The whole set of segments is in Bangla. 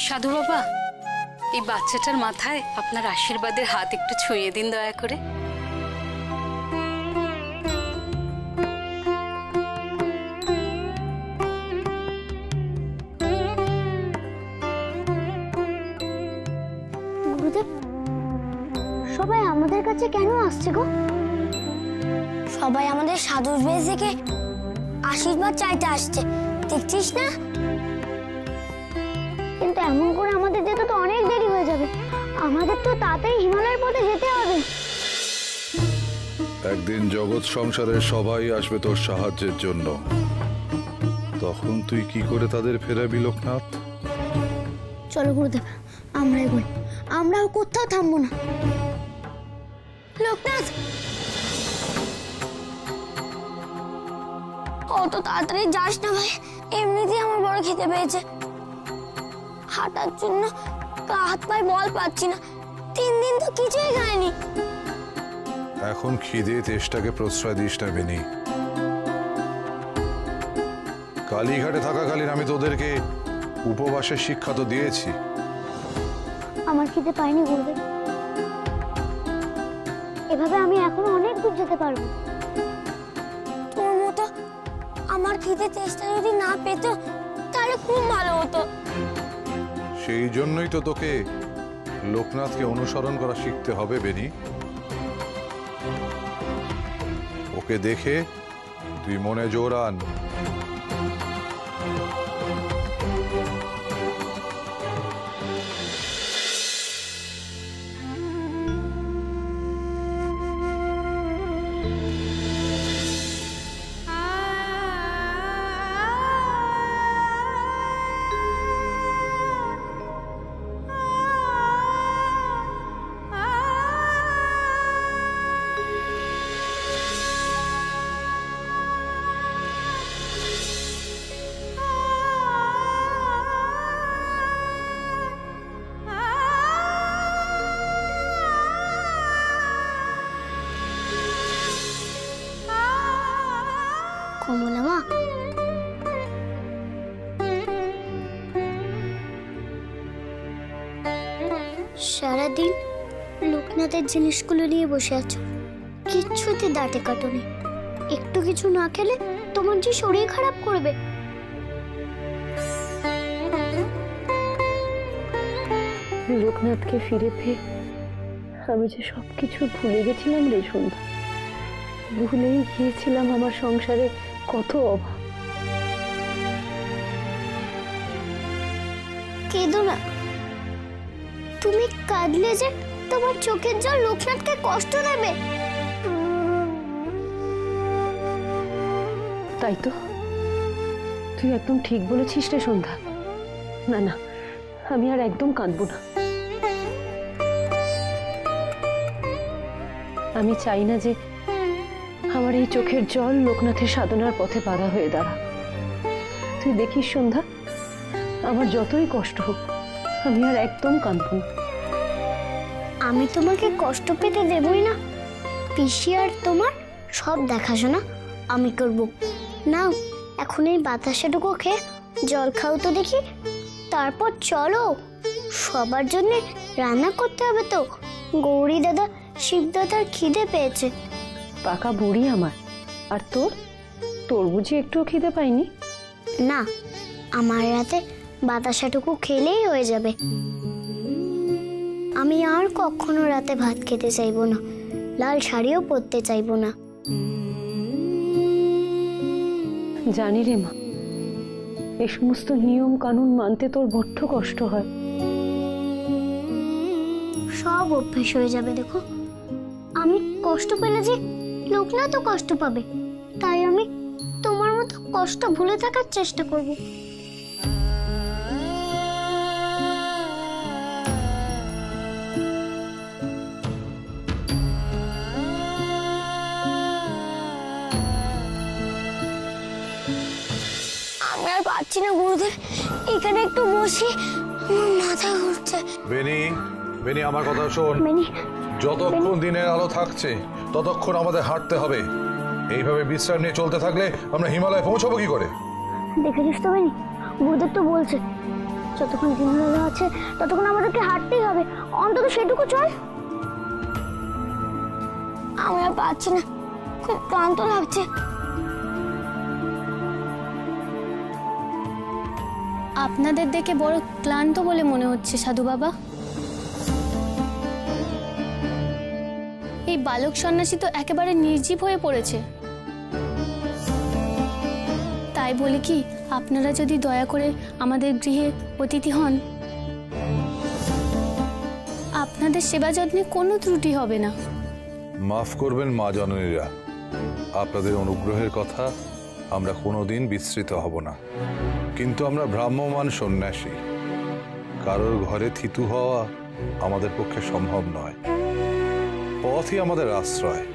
সাধু বাবা, এই বাচ্চাটার মাথায় আপনার আশীর্বাদের হাত একটু ছুঁয়ে দিন দয়া করে। গুরুদেব, সবাই আমাদের কাছে কেন আসছে গো? সবাই আমাদের সাধুর বেশ থেকে আশীর্বাদ চাইতে আসছে, দেখছিস না? কিন্তু এমন করে আমাদের যেতে তো অনেক দেরি হয়ে যাবে। আমাদের তো তাড়াতাড়ি হিমালয়ের পথে যেতে হবে। একদিন জগৎ সংসারের সবাই আসবে তোর সাহায্যের জন্য, তখন তুই কি করে তাদের ফেরাবি লোকনাথ? চলো গুরুদেব, আমরা এগোই, আমরাও কোথাও থামবো না। লোকনাথ, অত তাড়াতাড়ি যাস না ভাই, এমনিতেই আমার বড় খিদে পেয়েছে। হাঁটার জন্য হাত পায়ে বল পাচ্ছি না, 3 দিন তো কিছুই খাইনি। এখন খিদে তেষ্টাকে প্রশ্রয় দিস না বেনি। কালীঘাটে থাকাকালীন আমি তোদেরকে উপবাসের শিক্ষা তো দিয়েছি। আমার খিদে পাইনি গুরুদেব, এভাবে আমি এখনো অনেক দূর যেতে পারবো। তোর মতো আমার খিদে তেষ্টা যদি না পেত তাহলে খুব ভালো হতো। সেই জন্যই তো তোকে লোকনাথকে অনুসরণ করা শিখতে হবে বেনি। ওকে দেখে তুই মনে জোর আন। কমলা মা, সারাদিন লোকনাথের জিনিসগুলো নিয়ে বসে আছো, কিচ্ছুতে দাঁতে কাটোনি। একটু কিছু না খেলে তোমার যে শরীর খারাপ করবে। লোকনাথকে ফিরে পেয়ে আমি যে সবকিছু ভুলে গেছিলাম রে সন্ধ্যা। ভুলেই গিয়েছিলাম আমার সংসারে কত অভাব। কেঁদো না, তুমি কাঁদলে যে তোমার চোখের জল লোকনাথকে কষ্ট দেবে। তাই তো, তুই একদম ঠিক বলেছিস রে সন্ধ্যা। না না, আমি আর একদম কাঁদবো না। আমি চাই না যে আমার এই চোখের জল লোকনাথের সাধনার পথে বাধা হয়ে দাঁড়া। তুই দেখিস সন্ধ্যা, আমার যতই কষ্ট হোক আমি আর একদম কাঁদবো না। আমি তোমাকে কষ্ট পেতে দেবই না। পিসি আর তোমার সব দেখাশোনা আমি করব। নাও এখন এই বাতাসাটুকু খেয়ে জল খাও তো দেখি, তারপর চলো। সবার জন্য রান্না করতে হবে তো। গৌরী দাদা, শিব দাদার খিদে পেয়েছে। পাকা বুড়ি আমার, আর তোর তোর বুঝি একটুও খিদে পাইনি? না, আমার রাতে বাতাসাটুকু খেলেই হয়ে যাবে। আমি আর কখনো রাতে ভাত খেতে চাইবো না, লাল শাড়িও পরতে চাইবো না। জানি রে মা, এই সমস্ত নিয়ম কানুন মানতে তোর বড্ড কষ্ট হয়। সব অভ্যেস হয়ে যাবে। দেখো, আমি কষ্ট পেলে যে লোকনাথও কষ্ট পাবে, তাই আমি তোমার মতো কষ্ট ভুলে থাকার চেষ্টা করব। আমি আর পারছি না গুরুদেব, এখানে একটু বসি, আমার মাথা ঘুরছে। বেনি, বেনি আমার কথা শোন। যতক্ষণ দিনের আলো থাকছে ততক্ষণ আমাদের হাঁটতে হবে। এইভাবে বিশ্রাম নিয়ে চলতে থাকলে আমরা হিমালয়ে পৌঁছবো কি করে? দেখেছিস তো বেনি, গুরুদেব তো বলছে যতক্ষণ দিনবেলা আছে ততক্ষণ আমাদেরকে হাঁটতেই হবে, অন্তত সেটুকু চল। আমি আর পারছি না, খুব ক্লান্ত লাগছে। আপনাদের দেখে বড় ক্লান্ত বলে মনে হচ্ছে সাধু বাবা। এই বালক সন্ন্যাসী তো একেবারে নির্জীব হয়ে পড়েছে। তাই বলে কি আপনারা যদি দয়া করে আমাদের গৃহে অতিথি হন, আপনাদের সেবা যত্নে কোনো ত্রুটি হবে না। মাফ করবেন মা জননীরা, আপনাদের অনুগ্রহের কথা আমরা কোনোদিন বিস্মৃত হব না। কিন্তু আমরা ভ্রাম্যমান সন্ন্যাসী, কারোর ঘরে থিতু হওয়া আমাদের পক্ষে সম্ভব নয়। পথই আমাদের আশ্রয়।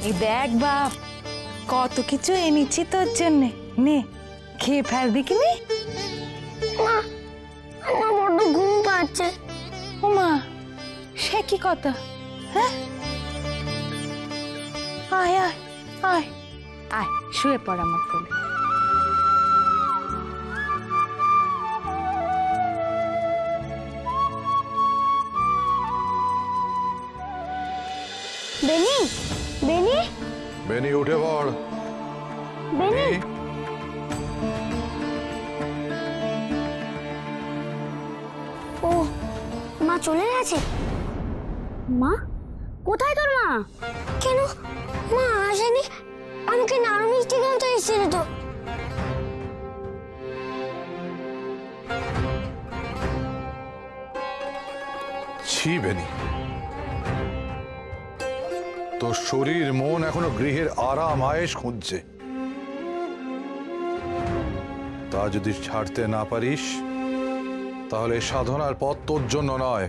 এই দেখ বাপ, কত কিছু এনেছি তোর জন্য, নে খেয়ে ফেলবি কি নে? আমার বড্ড ঘুম পাচ্ছে। ওমা, সে কি কথা? হ্যাঁ, আয় আয় আয় আয়, শুয়ে পড় আমার কোলে। বেনি, বেনি, বেনি উঠে পড়। বেনি। ও মা চলে গেছে। মা কোথায় তোর মা? কেন মা আসেনি? আমাকে নাড়ু মিষ্টি খাওয়াতে এসেছিল তো। ছি বেনি, তোর শরীর মন এখনো গৃহের আরাম আয়েশ খুঁজছে। তা যদি ছাড়তে না পারিস তাহলে সাধনার পথ তোর জন্য নয়।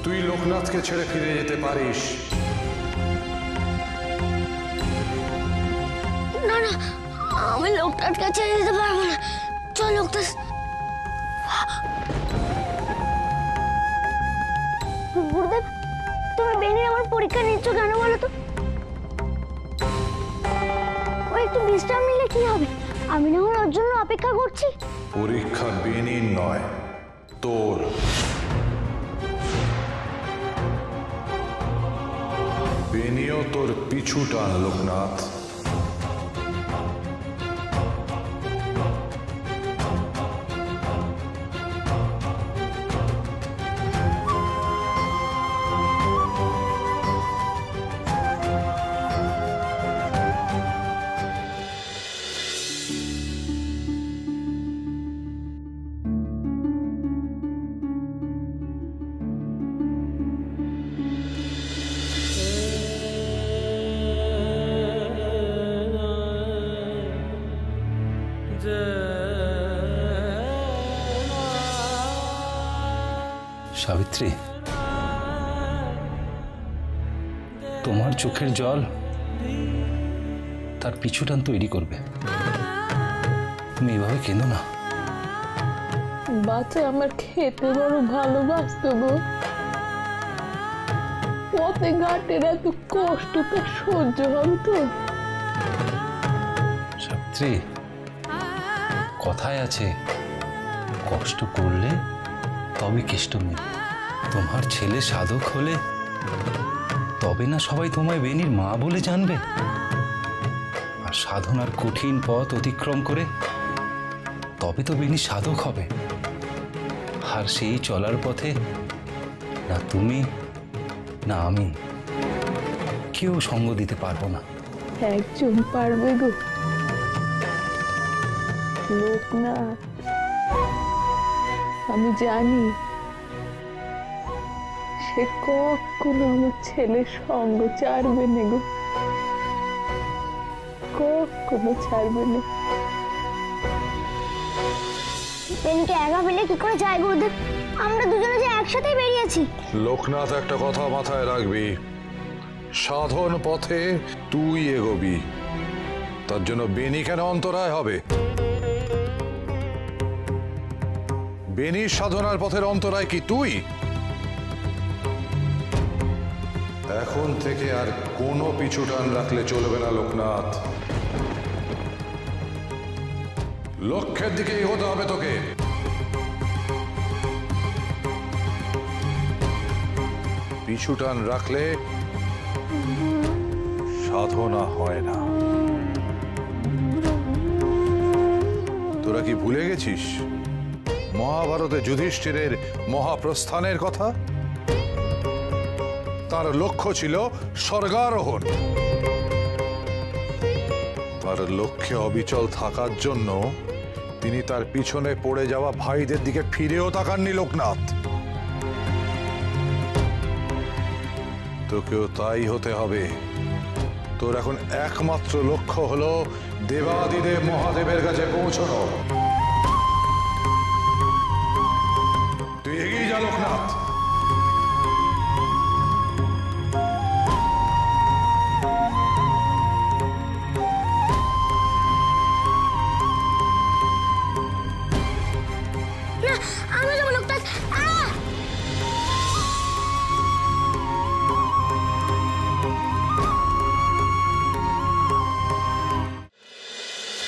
তুই লোকনাথকে ছেড়ে ফিরে যেতে পারিস। না না, আমি লোকটাকে ছেড়ে যেতে পারবো না। চল লোকটা। গুরুদেব, তুমি বেনি আমার পরীক্ষা নিচ্ছ কেন বলো তো? ও একটু বিশ্রাম নিলে কি হবে? আমি না ওর জন্য অপেক্ষা করছি। পরীক্ষা বেনির নয়, তোর। বেনিও তোর পিছু টান লোকনাথ। সাবিত্রী, তোমার চোখের জল তার পিছুটান তৈরি করবে। তুমি এভাবে কেঁদো না। বাচ্চা আমার খেতে বড় ভালোবাসতো গো। পথে ঘাটের এত কষ্ট তো সহ্য হবে তো? সাবিত্রী, কথায় আছে, কষ্ট করলে তবে কেষ্ট মেলে। তোমার ছেলে সাধক হলে তবে না সবাই তোমায় বেনির মা বলে জানবে। আর সাধনার কঠিন পথ অতিক্রম করে তবে তো বেনি সাধক হবে। আর সেই চলার পথে না তুমি না আমি কেউ সঙ্গ দিতে পারবো না। একজন পারবে গো, লোকনাথ। আমি জানি সে কখনো আমার ছেলের সঙ্গ ছাড়বে না গো, কখনো ছাড়বে না। বেনিকে একা ফেলে কি করে যায় গুরুদেব? আমরা দুজনে যে একসাথে বেরিয়েছি। লোকনাথ, একটা কথা মাথায় রাখবি, সাধন পথে তুই এগোবি, তার জন্য বেনি কেন অন্তরায় হবে? বেনির সাধনার পথের অন্তরায় কি তুই? এখন থেকে আর কোনো পিছু টান রাখলে চলবে না লোকনাথ। লক্ষ্যের দিকে এগোতে হবে তোকে। পিছু টান রাখলে সাধনা হয় না। তোরা কি ভুলে গেছিস মহাভারতে যুধিষ্ঠিরের মহাপ্রস্থানের কথা? তার লক্ষ্য ছিল স্বর্গারোহণ। তার লক্ষ্যে অবিচল থাকার জন্য তিনি তার পিছনে পড়ে যাওয়া ভাইদের দিকে ফিরেও তাকাননি লোকনাথ। তোকেও তাই হতে হবে। তোর এখন একমাত্র লক্ষ্য হলো দেবাদিদেব মহাদেবের কাছে পৌঁছানো। তুই এগিয়ে যা লোকনাথ। আমি যাবো লোকনাথ।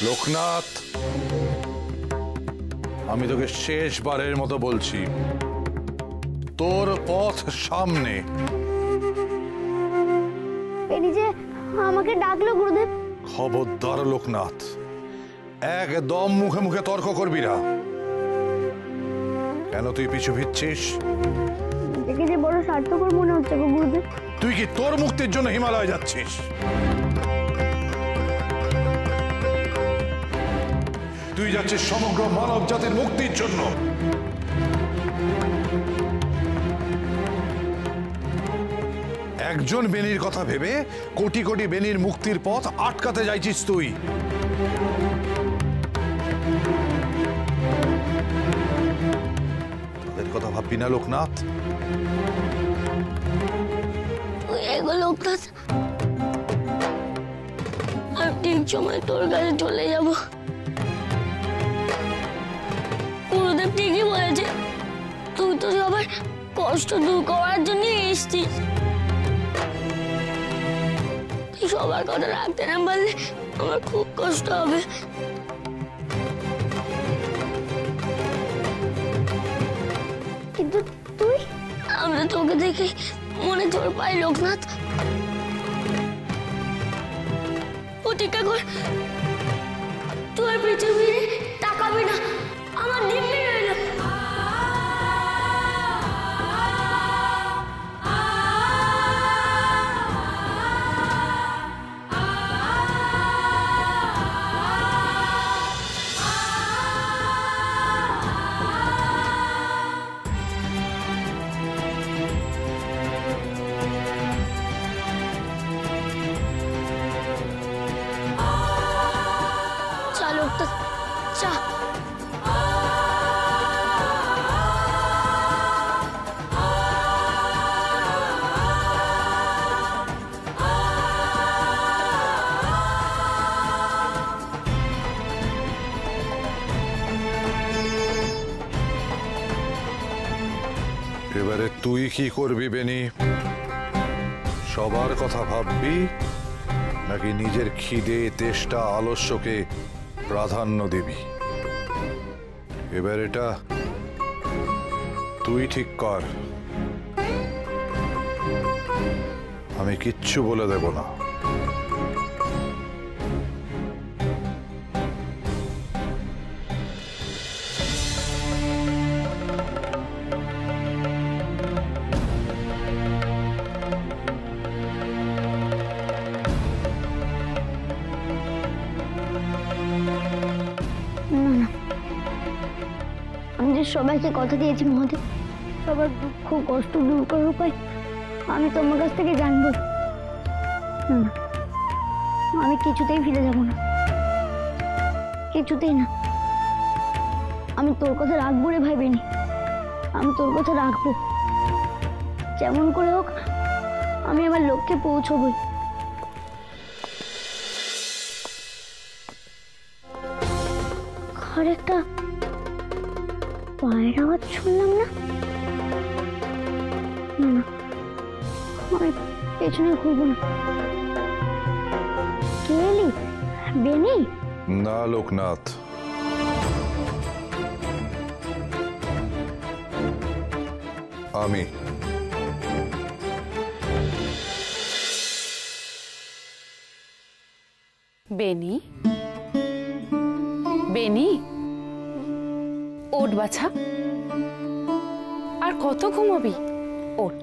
লোকনাথ, আমি তোকে শেষবারের মতো বলছি, তোর পথ সামনে। বেনি যে আমাকে ডাকলো গুরুদেব। খবরদার লোকনাথ, একদম মুখে মুখে তর্ক করবি না। কেন তুই পিছু ভিচ্ছিস? নিজেকে যে বড় স্বার্থপর মনে হচ্ছে গো গুরুদেব। তুই কি তোর মুক্তির জন্য হিমালয় যাচ্ছিস? তুই যাচ্ছিস সমগ্র মানব জাতির মুক্তির জন্য। একজন বেনির কথা ভেবে কোটি কোটি বেনির মুক্তির পথ আটকাতে যাইছিস তুই। তোদের কথা ভাববি না লোকনাথ। তুই এগো লোকনাথ, আর ঠিক সময় তোর কাছে চলে যাব। গুরুদেব ঠিকই বলেছে, তুই তো সবার কষ্ট দূর করার জন্য এসেছিস। তুই সবার কথা রাখতে না পারলে আমার খুব কষ্ট হবে। কিন্তু তুই, আমরা তোকে দেখে মনে জোর পাই লোকনাথ। প্রতিজ্ঞা কর, তুই পৃথিবীর তাকাবি না। আমার দিব্যি রইল। চা লোকনাথ, চা। এবারে তুই কি করবি বেনি? সবার কথা ভাববি নাকি নিজের খিদে, তেষ্টা, আলস্যকে প্রাধান্য দিবি? এবার এটা তুই ঠিক কর। আমি কিচ্ছু বলে দেব না। আমি যে সবাইকে কথা দিয়েছি মহাদেব, সবার দুঃখ কষ্ট দূর করার উপায় আমি তোমার কাছ থেকে জানবো। না, আমি কিছুতেই ফিরে যাব না। কিছুতেই না। আমি তোর কথা রাখবো রে ভাই বেনি, আমি তোর কথা রাখবো। যেমন করে হোক আমি আমার লক্ষ্যে পৌঁছবই। ঘরে একটা পায়ের আওয়াজ শুনলাম না? না না, আমি পেছনে ঘুরবো না। কে এলি বেনি? না লোকনাথ, আমি। বেনি, বেনি, ওঠ বাছা। আর কত ঘুমাবি? ওঠ।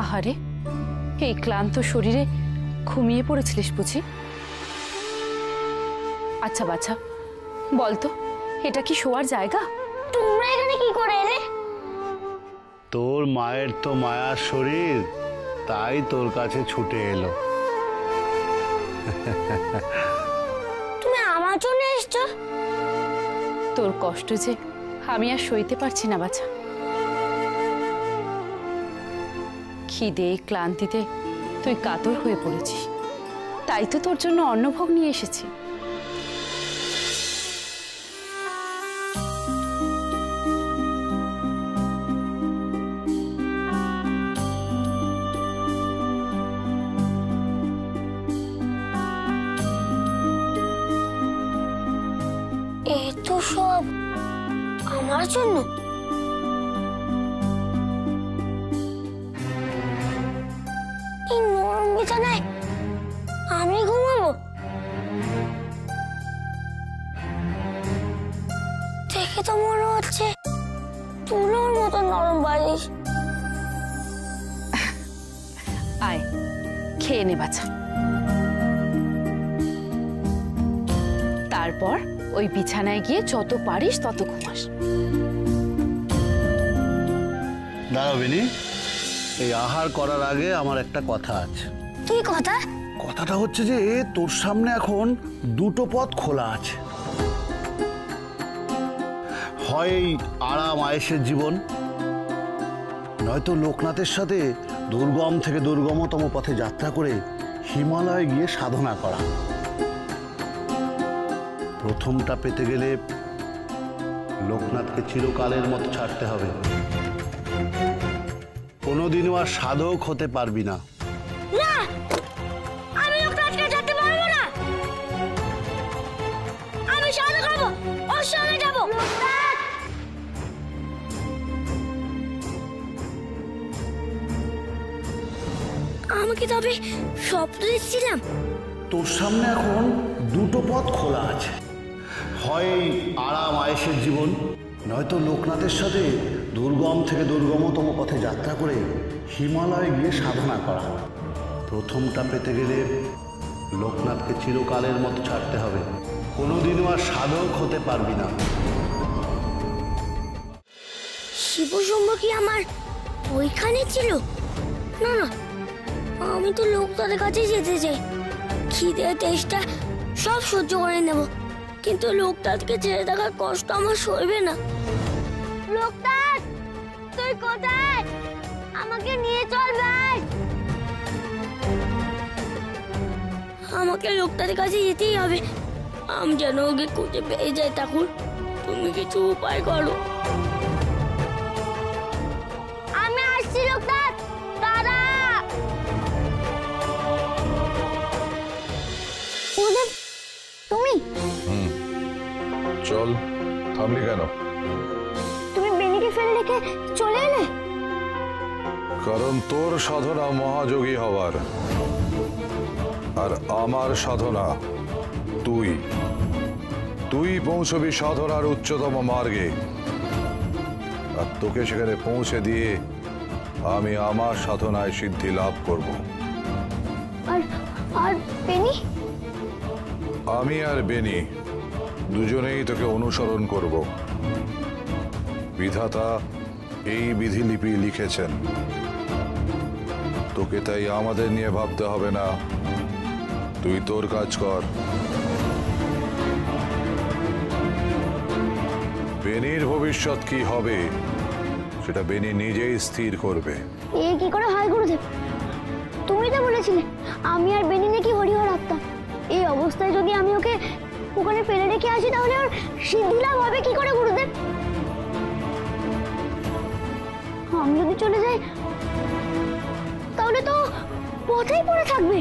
আহারে, এই ক্লান্ত শরীরে ঘুমিয়ে পড়েছিলিস বুঝি? আচ্ছা বাছা, বলতো এটা কি শোয়ার জায়গা? তোমরা এখানে কি করে এলে? তোর মায়ের তো মায়ার শরীর, তাই তোর কাছে ছুটে এলো। তুমি আমার জন্য এসছো? তোর কষ্ট যে আমি আর সইতে পারছি না বাছা। খিদে ক্লান্তিতে তুই কাতর হয়ে পড়েছিস, তাই তো তোর জন্য অন্নভোগ নিয়ে এসেছি। এ তো সব আমার জন্য। এই নরম বিছানায় আমি ঘুমাবো? দেখে তো মনে হচ্ছে তুলোর মতো নরম বালিশ। আয় খেয়ে নে বাছা, তারপর ওই বিছানায় গিয়ে যত পারিস তত ঘুমাস। দাঁড়াও বেনি, এই আহার করার আগে আমার একটা কথা আছে। কি কথা? কথাটা হচ্ছে যে তোর সামনে এখন দুটো পথ খোলা আছে। হয় এই আরাম আয়েশের জীবন, নয়তো লোকনাথের সাথে দুর্গম থেকে দুর্গমতম পথে যাত্রা করে হিমালয়ে গিয়ে সাধনা করা। প্রথমটা পেতে গেলে লোকনাথকে চিরকালের মতো ছাড়তে হবে। কোনোদিনও আর সাধক হতে পারবি না। না, আমি লোকনাথকে যেতে পারবো না। আমি সাধু করবো, ওর সঙ্গে যাবো। আমাকে তবে স্বপ্ন দেখছিলাম। তোর সামনে এখন দুটো পথ খোলা আছে। হয় এই আরাম আয়েশের জীবন, নয়তো লোকনাথের সাথে দুর্গম থেকে দুর্গমতম পথে যাত্রা করে হিমালয়ে গিয়ে সাধনা করা। প্রথমটা পেতে গেলে লোকনাথকে চিরকালের মতো ছাড়তে হবে। কোনোদিনও আর সাধক হতে পারবি না। শিবশম্ভ কি আমার ওইখানে ছিল? না না, আমি তো লোকনাথের কাছে যেতে চাই। খিদে তেষ্টা সব সহ্য করে নেব, কিন্তু লোকনাথকে ছেড়ে থাকার কষ্ট আমার সইবে না। লোকনাথ, তুই কোথায়? আমাকে নিয়ে চল ভাই। আমাকে লোকনাথের কাছে যেতেই হবে। আমি যেন ওকে খুঁজে পেয়ে যাই। তখন তুমি কিছু উপায় করো। আমি আসছি লোকনাথ, দাঁড়া। তুমি চল, থামলি কেন? তুমি বেনিকে ফেলে রেখে চলে এলে? কারণ তোর সাধনা মহাযোগী হওয়ার, আর আমার সাধনা তুই। তুই পৌঁছবি সাধনার উচ্চতম মার্গে, আর তোকে সেখানে পৌঁছে দিয়ে আমি আমার সাধনায় সিদ্ধি লাভ করব। আর আর বেনি? আমি আর বেনি দুজনেই তোকে অনুসরণ করব। বিধাতা এই বিধিলিপি লিখেছেন, তোকে তাই আমাদের নিয়ে ভাবতে হবে না। তুই তোর কাজ কর। বেনির ভবিষ্যৎ কি হবে সেটা বেনি নিজেই স্থির করবে। এ কি করে হয় গুরুদেব? তুমি তো বলেছিলে আমি আর বেনি নাকি হরিহর আত্মা। এই অবস্থায় যদি আমি ওকে ওখানে ফেলে রেখে আসি তাহলে ওর সিদ্ধি লাভ হবে কি করে গুরুদেব? আমি যদি চলে যাই তাহলে তো পথেই পড়ে থাকবে।